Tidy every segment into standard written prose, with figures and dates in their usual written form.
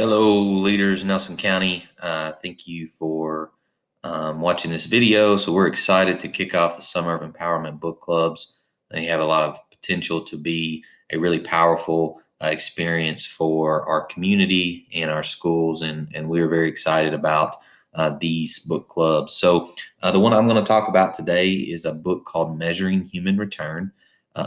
Hello, leaders, Nelson County. Thank you for watching this video. So we're excited to kick off the Summer of Empowerment book clubs. They have a lot of potential to be a really powerful experience for our community and our schools, and we're very excited about these book clubs. So the one I'm going to talk about today is a book called Measuring Human Return.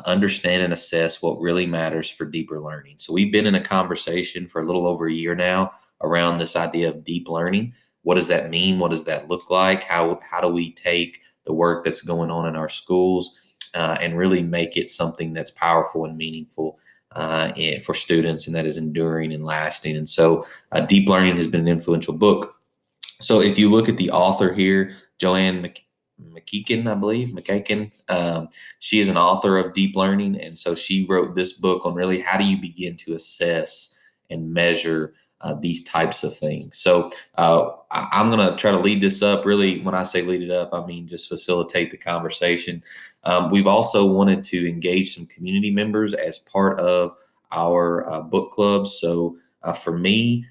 Understand and assess what really matters for deeper learning. So we've been in a conversation for a little over a year now around this idea of deep learning. What does that mean? What does that look like? How do we take the work that's going on in our schools and really make it something that's powerful and meaningful for students, and that is enduring and lasting? And so deep learning has been an influential book. So if you look at the author here, Joanne McEachen, I believe, McEachen, she is an author of Deep Learning. And so she wrote this book on really how do you begin to assess and measure these types of things. So I'm going to try to lead this up. Really, when I say lead it up, I mean just facilitate the conversation. We've also wanted to engage some community members as part of our book clubs. So for me,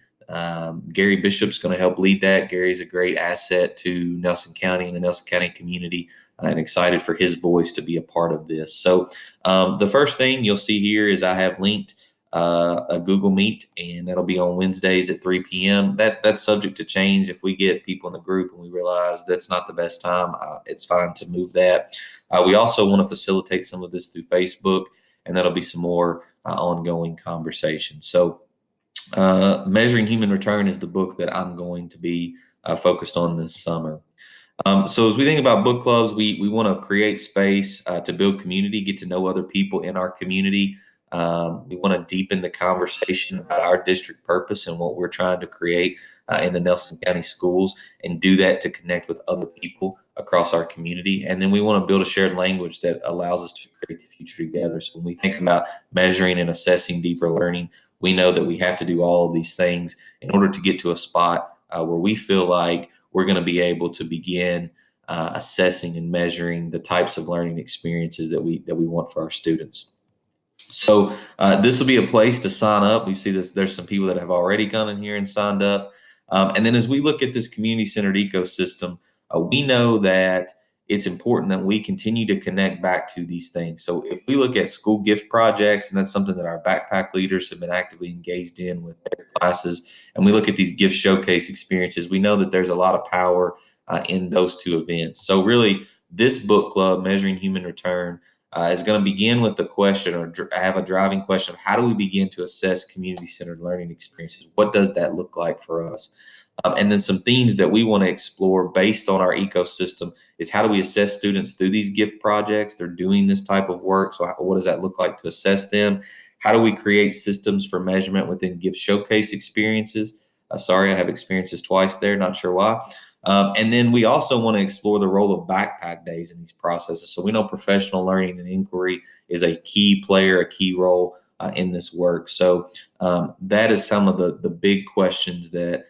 Gary Bishop's going to help lead that. Gary's a great asset to Nelson County and the Nelson County community, and excited for his voice to be a part of this. So the first thing you'll see here is I have linked a Google Meet, and that'll be on Wednesdays at 3 p.m. That's subject to change. If we get people in the group and we realize that's not the best time, it's fine to move that. We also want to facilitate some of this through Facebook, and that'll be some more ongoing conversation. So Measuring Human Return is the book that I'm going to be focused on this summer. So as we think about book clubs, we want to create space to build community, get to know other people in our community. We want to deepen the conversation about our district purpose and what we're trying to create in the Nelson County schools, and do that to connect with other people across our community. And then we want to build a shared language that allows us to create the future together. So when we think about measuring and assessing deeper learning, we know that we have to do all of these things in order to get to a spot where we feel like we're going to be able to begin assessing and measuring the types of learning experiences that we want for our students. So this will be a place to sign up. We see this. There's some people that have already gone in here and signed up. And then as we look at this community-centered ecosystem, we know that it's important that we continue to connect back to these things. So if we look at school gift projects, and that's something that our backpack leaders have been actively engaged in with their classes, and we look at these gift showcase experiences, we know that there's a lot of power in those two events. So really, this book club, Measuring Human Return, is going to begin with the question, or have a driving question of how do we begin to assess community-centered learning experiences? What does that look like for us? And then some themes that we want to explore based on our ecosystem is how do we assess students through these gift projects? They're doing this type of work. So what does that look like to assess them? How do we create systems for measurement within gift showcase experiences? Sorry, I have experiences twice there, not sure why. And then we also want to explore the role of backpack days in these processes. So we know professional learning and inquiry is a key player, a key role in this work. So that is some of the big questions that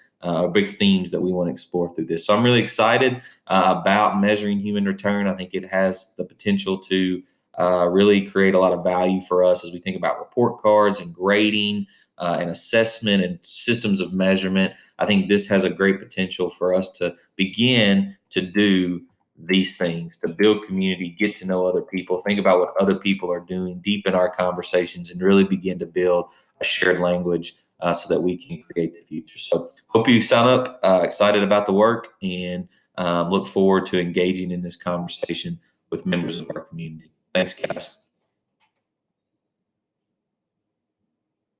big themes that we want to explore through this. So I'm really excited about Measuring Human Return. I think it has the potential to really create a lot of value for us as we think about report cards and grading and assessment and systems of measurement. I think this has a great potential for us to begin to do these things, to build community, get to know other people, think about what other people are doing, deepen our conversations, and really begin to build a shared language so that we can create the future. So hope you sign up, excited about the work, and look forward to engaging in this conversation with members of our community. Thanks, guys.